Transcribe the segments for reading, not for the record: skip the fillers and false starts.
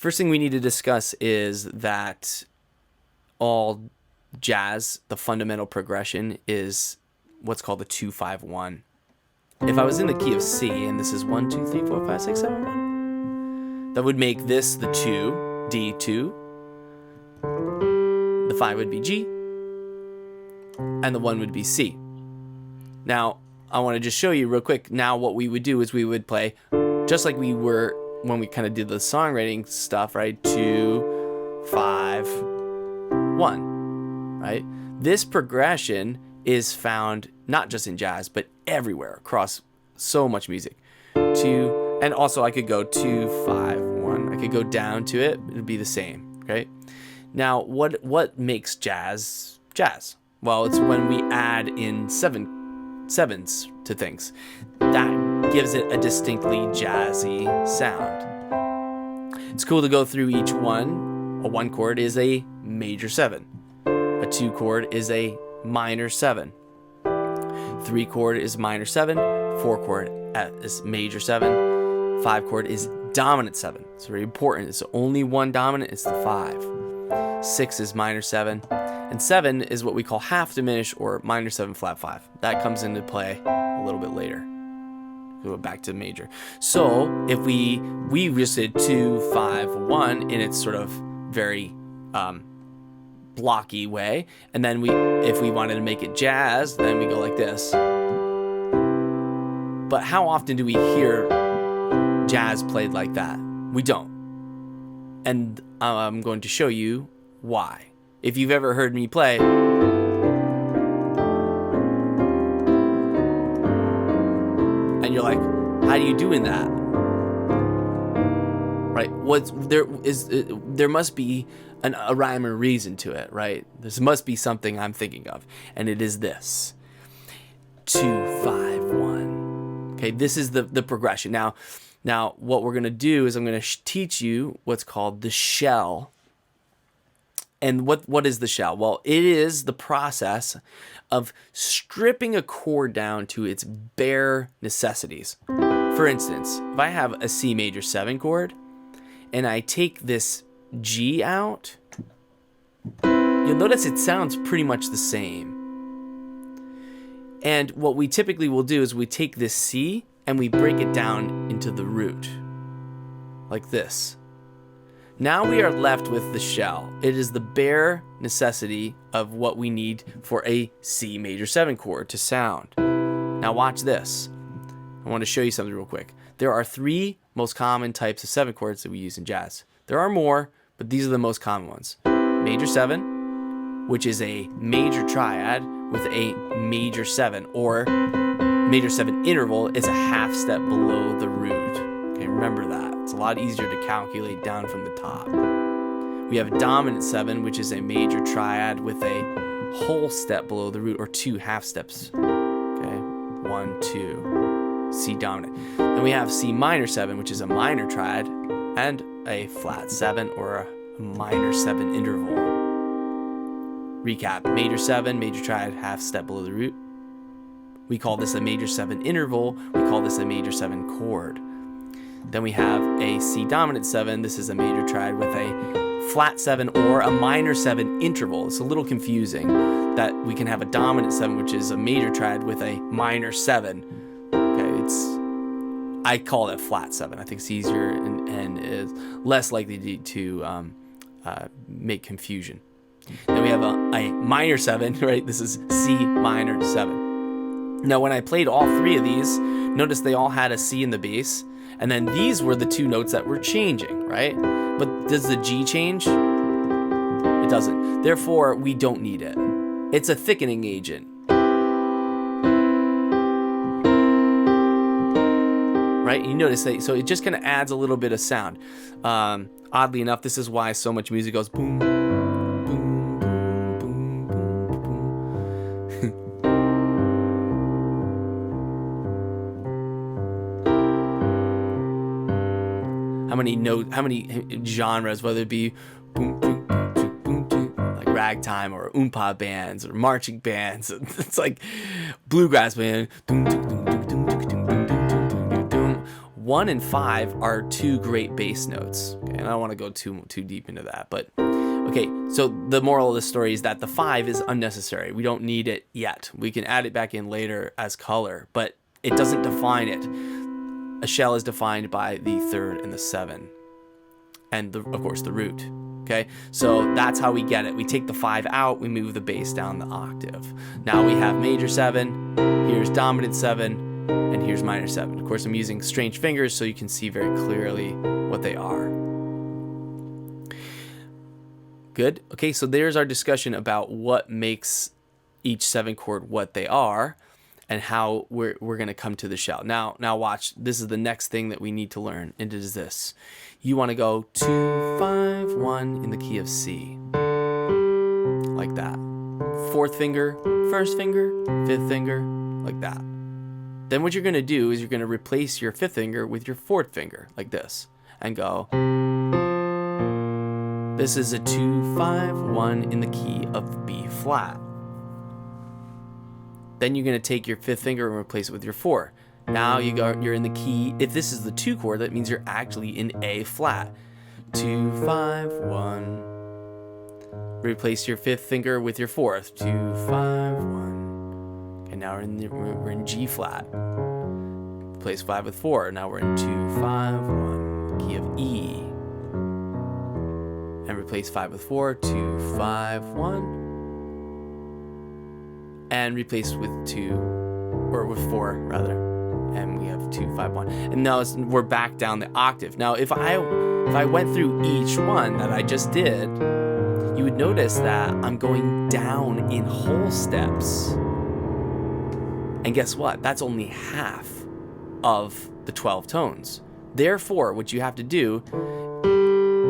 First thing we need to discuss is that all jazz, the fundamental progression is what's called the 2-5-1. If I was in the key of C, and this is 1, 2, 3, 4, 5, 6, 7, 1, that would make this the 2, D2. The 5 would be G, and the 1 would be C. Now, I want to just show you real quick. Now, what we would do is we would play just like we were when we kind of did the songwriting stuff, right? 2, 5, 1, right? This progression is found not just in jazz, but everywhere across so much music. 2, and also I could go 2, 5, 1. I could go down to it. It'd be the same, right? Now, what makes jazz jazz? Well, it's when we add in sevens to things. That gives it a distinctly jazzy sound. It's cool to go through each one. A 1 chord is a major 7. A 2 chord is a minor 7. 3 chord is minor 7. 4 chord is major 7. 5 chord is dominant 7. It's very important. It's only one dominant. It's the 5. 6 is minor 7. And 7 is what we call half diminished or minor 7 flat 5. That comes into play a little bit later. Go back to major. So if we just did 2, 5, 1 in its sort of very blocky way, and then if we wanted to make it jazz, then we go like this. But how often do we hear jazz played like that? We don't. And I'm going to show you why. If you've ever heard me play, and you're like, how are you doing that? Right? There must be a rhyme or reason to it, right? There must be something I'm thinking of, and it is this: 2, 5, 1. Okay, this is the progression. Now, what we're gonna do is I'm gonna teach you what's called the shell. And what is the shell? Well, it is the process of stripping a chord down to its bare necessities. For instance, if I have a C major 7 chord and I take this G out, you'll notice it sounds pretty much the same. And what we typically will do is we take this C and we break it down into the root, like this. Now we are left with the shell. It is the bare necessity of what we need for a C major 7 chord to sound. Now watch this. I want to show you something real quick. There are 3 most common types of 7 chords that we use in jazz. There are more, but these are the most common ones. Major 7, which is a major triad with a major 7, or major 7 interval is a half step below the root. Okay, remember that. It's a lot easier to calculate down from the top. We have dominant 7, which is a major triad with a whole step below the root, or 2 half steps. Okay, 1, 2, C dominant. Then we have C minor 7, which is a minor triad, and a flat 7, or a minor 7 interval. Recap: major 7, major triad, half step below the root. We call this a major 7 interval. We call this a major 7 chord. Then we have a C dominant 7. This is a major triad with a flat 7 or a minor 7 interval. It's a little confusing that we can have a dominant 7, which is a major triad, with a minor 7. Okay, I call it flat 7. I think it's easier and is less likely to make confusion. Then we have a minor 7, right? This is C minor 7. Now, when I played all 3 of these, notice they all had a C in the bass. And then these were the 2 notes that were changing, right? But does the G change? It doesn't. Therefore, we don't need it. It's a thickening agent. Right? You notice that, so it just kind of adds a little bit of sound. Oddly enough, this is why so much music goes boom, boom, boom, boom, boom, boom. How many genres, whether it be boom, boom, boom, boom, boom, boom, like ragtime or oompa bands or marching bands. It's like bluegrass band. Doom, doom, doom, doom, doom, doom, doom, doom, doom, doom, doom. 1 and 5 are 2 great bass notes. Okay, and I don't want to go too deep into that, but okay, so the moral of the story is that the 5 is unnecessary. We don't need it yet. We can add it back in later as color, but it doesn't define it. A shell is defined by the 3rd and the 7, and of course the root. Okay, so that's how we get it. We take the 5 out, we move the bass down the octave. Now we have major 7, here's dominant 7, and here's minor 7. Of course, I'm using strange fingers so you can see very clearly what they are. Good. Okay, so there's our discussion about what makes each 7 chord what they are and how we're going to come to the shell. Now watch. This is the next thing that we need to learn. It is this. You want to go 2, 5, 1 in the key of C. Like that. 4th finger, 1st finger, 5th finger, like that. Then what you're going to do is you're going to replace your 5th finger with your 4th finger, like this, and go. This is a 2, 5, 1 in the key of B flat. Then you're going to take your 5th finger and replace it with your 4. Now you're in the key. If this is the 2 chord, that means you're actually in A flat. 2, 5, 1. Replace your 5th finger with your 4th. 2, 5, 1. And now we're in G flat. Replace 5 with 4. Now we're in 2, 5, 1. Key of E. And replace 5 with 4. 2, 5, 1. And replace with 4 rather, and we have 2, 5, 1. And now we're back down the octave. Now if I went through each one that I just did, you would notice that I'm going down in whole steps. And guess what? That's only half of the 12 tones. Therefore, what you have to do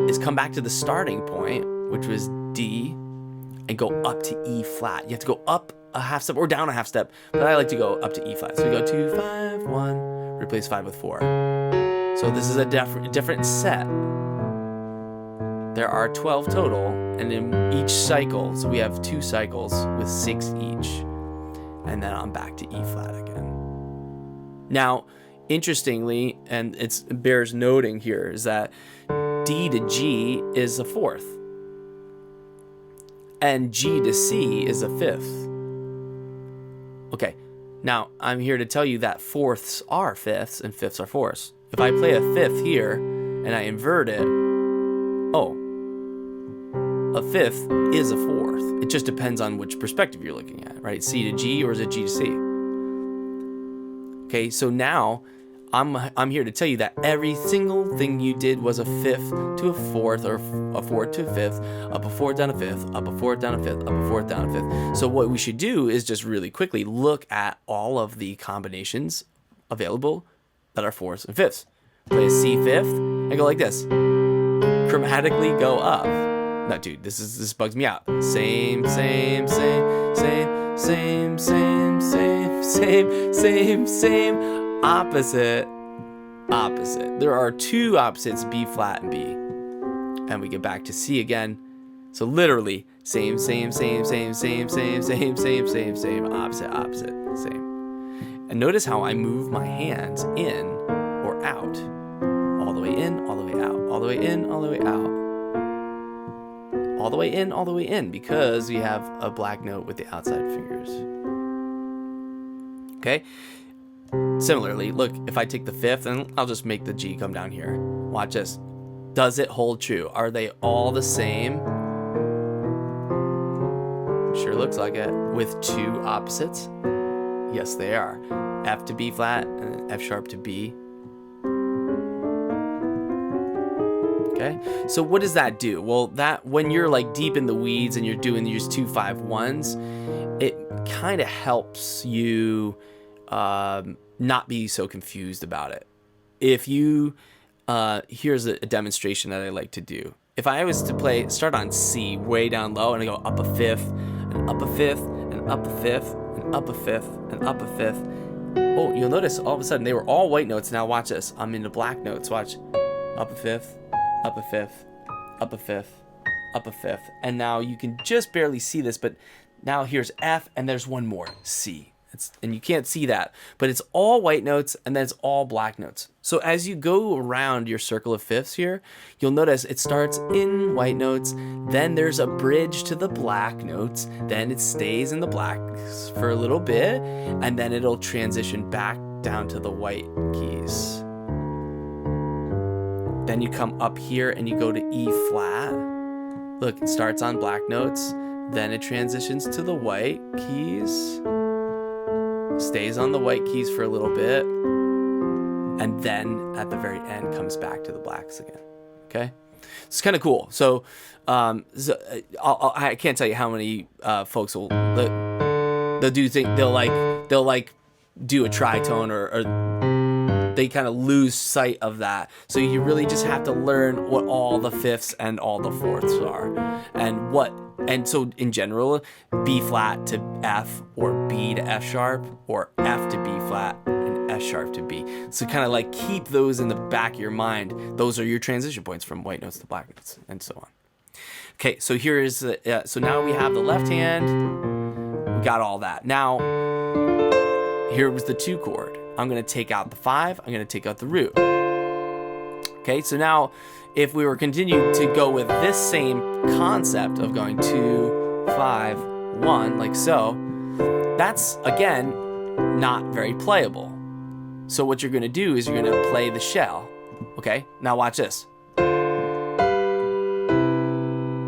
is come back to the starting point, which was D, and go up to E flat. You have to go up a half step or down a half step, but I like to go up to E flat. So we go 2, 5, 1, replace 5 with 4. So this is a different set. There are 12 total, and in each cycle, so we have 2 cycles with 6 each. And then I'm back to E flat again. Now, interestingly, and it bears noting here, is that D to G is a 4th. And G to C is a 5th. Okay, now I'm here to tell you that 4ths are 5ths and 5ths are 4ths. If I play a 5th here and I invert it, a 5th is a 4th. It just depends on which perspective you're looking at, right? C to G or is it G to C? Okay, so now I'm here to tell you that every single thing you did was a 5th to a 4th, or a 4th to a 5th, up a 4th down a 5th, up a 4th down a 5th, up a 4th down a 5th. So what we should do is just really quickly look at all of the combinations available that are 4ths and 5ths. Play a C 5th and go like this. Chromatically go up. No, dude, this bugs me out. Same, same, same, same, same, same, same, same, same, same. Opposite, opposite. There are 2 opposites, B flat and B. And we get back to C again. So literally, same, same, same, same, same, same, same, same, same, same, opposite, opposite, same. And notice how I move my hands in or out. All the way in, all the way out, all the way in, all the way out. All the way in, all the way in, because we have a black note with the outside fingers. Okay? Similarly, look, if I take the 5th, and I'll just make the G come down here. Watch this. Does it hold true? Are they all the same? Sure looks like it. With 2 opposites? Yes, they are. F to B flat, and then F sharp to B. Okay, so what does that do? Well, that when you're like deep in the weeds and you're doing these 2, 5, 1s, it kind of helps you not be so confused about it. If you, here's a demonstration that I like to do. If I was to start on C way down low and I go up a 5th, and up a 5th, and up a 5th, and up a 5th, and up a 5th. Oh, you'll notice all of a sudden they were all white notes. Now watch this. I'm into black notes. Watch. Up a 5th, up a 5th, up a 5th, up a 5th. And now you can just barely see this, but now here's F and there's one more, C. And you can't see that, but it's all white notes and then it's all black notes. So as you go around your circle of fifths here, you'll notice it starts in white notes, then there's a bridge to the black notes, then it stays in the blacks for a little bit, and then it'll transition back down to the white keys. Then you come up here and you go to E flat. Look, it starts on black notes, then it transitions to the white keys, stays on the white keys for a little bit, and then at the very end comes back to the blacks again. Okay, it's kind of cool. So, I can't tell you how many folks will they'll do do a tritone or they kind of lose sight of that. So you really just have to learn what all the fifths and all the fourths are, and so in general, B flat to F or B to F sharp or F to B flat and F sharp to B. So kind of like keep those in the back of your mind. Those are your transition points from white notes to black notes and so on. Okay, so here is so now we have the left hand. We got all that. Now here was the 2 chord. I'm going to take out the 5. I'm going to take out the root. Okay, so now if we were continuing to go with this same concept of going 2, 5, 1, like so, that's, again, not very playable. So what you're going to do is you're going to play the shell. Okay, now watch this.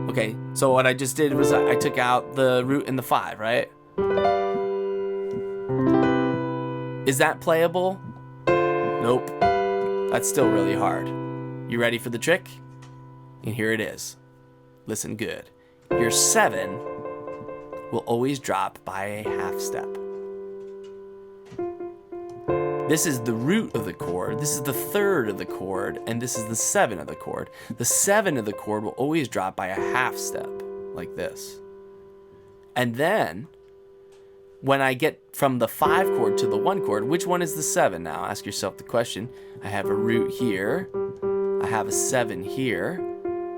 Okay, so what I just did was I took out the root and the 5, right? Is that playable? Nope. That's still really hard. You ready for the trick? And here it is. Listen good. Your 7 will always drop by a half step. This is the root of the chord, this is the 3rd of the chord, and this is the 7 of the chord. The 7 of the chord will always drop by a half step, like this. And then, when I get from the 5 chord to the 1 chord, which one is the 7 now? Ask yourself the question. I have a root here, I have a 7 here,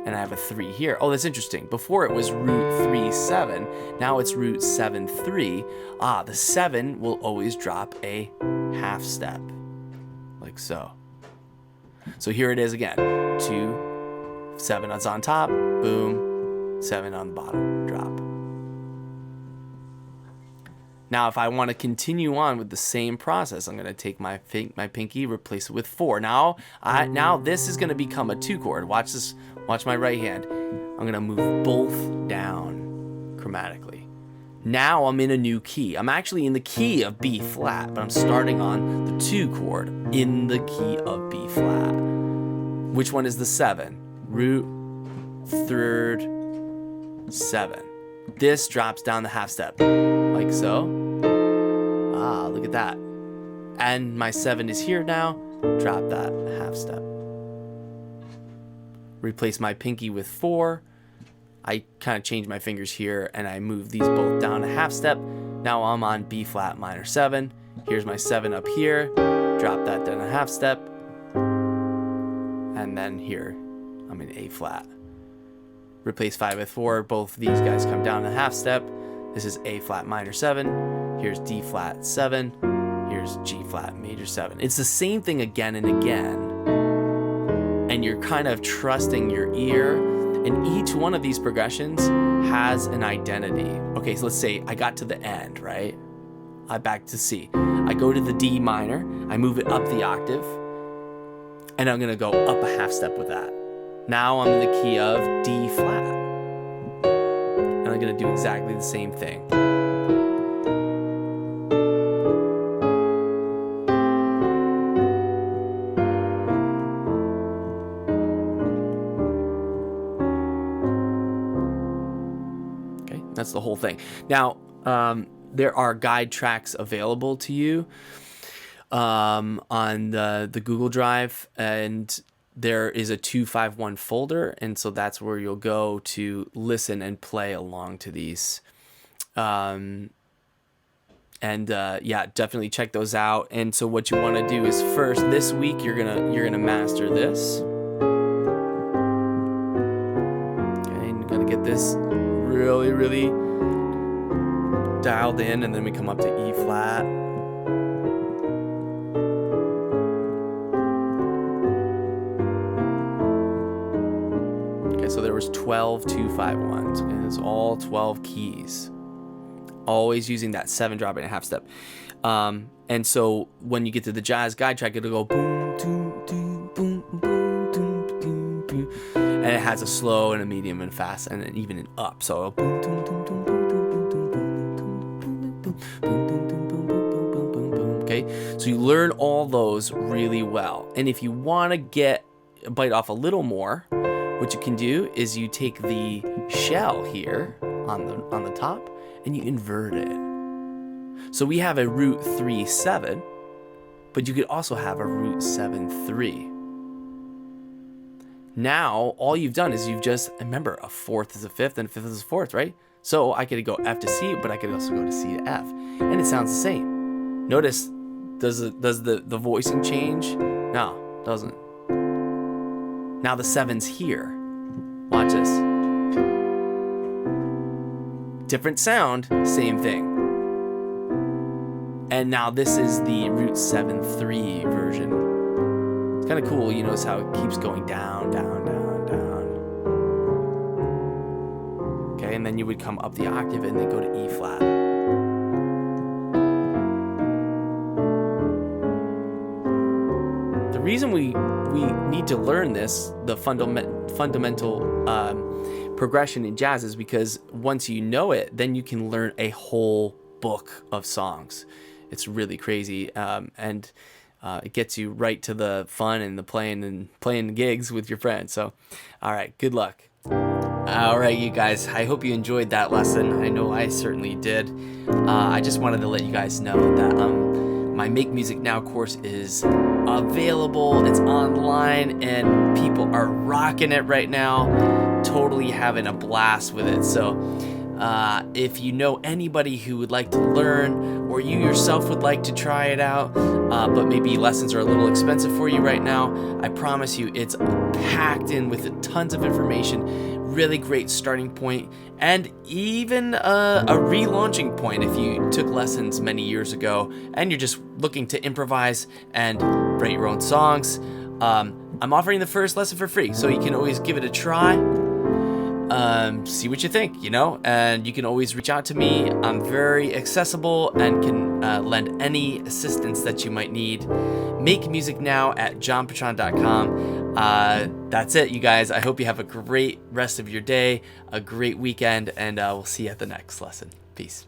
and I have a 3 here. Oh, that's interesting. Before it was root 3, 7. Now it's root 7, 3. The 7 will always drop a half step, like so. So here it is again. 2, 7 is on top, boom, 7 on the bottom, drop. Now, if I want to continue on with the same process, I'm going to take my pinky, replace it with 4. Now this is going to become a 2 chord. Watch this. Watch my right hand. I'm going to move both down chromatically. Now I'm in a new key. I'm actually in the key of B flat, but I'm starting on the 2 chord in the key of B flat. Which one is the 7? Root, 3rd, 7. This drops down the half step, like so. Look at that. And my 7 is here now. Drop that half step. Replace my pinky with 4. I kind of change my fingers here and I move these both down a half step. Now I'm on B flat minor 7. Here's my 7 up here. Drop that down a half step. And then here, I'm in A flat. Replace 5 with 4. Both of these guys come down a half step. This is A flat minor 7. Here's D flat 7. Here's G flat major 7. It's the same thing again and again. And you're kind of trusting your ear. And each one of these progressions has an identity. Okay, so let's say I got to the end, right? I back to C. I go to the D minor. I move it up the octave. And I'm going to go up a half step with that. Now I'm in the key of D flat. And I'm going to do exactly the same thing. Okay, that's the whole thing. Now, there are guide tracks available to you on the Google Drive, and there is a 251 folder, and so that's where you'll go to listen and play along to these. Yeah, definitely check those out. And so what you want to do is first this week you're gonna master this. Okay, and you're gonna get this really dialed in, and then we come up to E flat. Okay, so there was 12 2-5-1s, and it's all 12 keys. Always using that 7 drop and a half step. And so when you get to the jazz guide track, it'll go boom, doom, doom, boom, boom, doom, doom, boom. And it has a slow and a medium and fast and then even an up. So boom, doom, doom, doom, boom, doom, boom, doom, boom, boom, boom, boom, boom, boom, boom, boom, boom, boom. Okay, so you learn all those really well. And if you want to bite off a little more, what you can do is you take the shell here on the top and you invert it. So we have a root 3-7, but you could also have a root 7-3. Now all you've done is you've just, remember, a fourth is a fifth and a fifth is a fourth, right? So I could go F to C, but I could also go to C to F, and it sounds the same. Notice, does the voicing change? No, it doesn't. Now the 7's here. Watch this. Different sound, same thing. And now this is the root 7-3 version. It's kind of cool. You notice how it keeps going down, down, down, down. Okay, and then you would come up the octave and then go to E flat. The reason we need to learn this, the fundamental progression in jazz, is because once you know it, then you can learn a whole book of songs. It's really crazy, and it gets you right to the fun and the playing gigs with your friends. So, all right, good luck. All right, you guys, I hope you enjoyed that lesson. I know I certainly did. I just wanted to let you guys know that my Make Music Now course is available. It's online, and people are rocking it right now. Totally having a blast with it. So if you know anybody who would like to learn, or you yourself would like to try it out, but maybe lessons are a little expensive for you right now, I promise you it's packed in with tons of information, really great starting point, and even a relaunching point if you took lessons many years ago and you're just looking to improvise and write your own songs. I'm offering the first lesson for free, so you can always give it a try. See what you think, and you can always reach out to me. I'm very accessible and can lend any assistance that you might need. Make music now at johnpatron.com. That's it, you guys. I hope you have a great rest of your day, a great weekend, and we'll see you at the next lesson. Peace.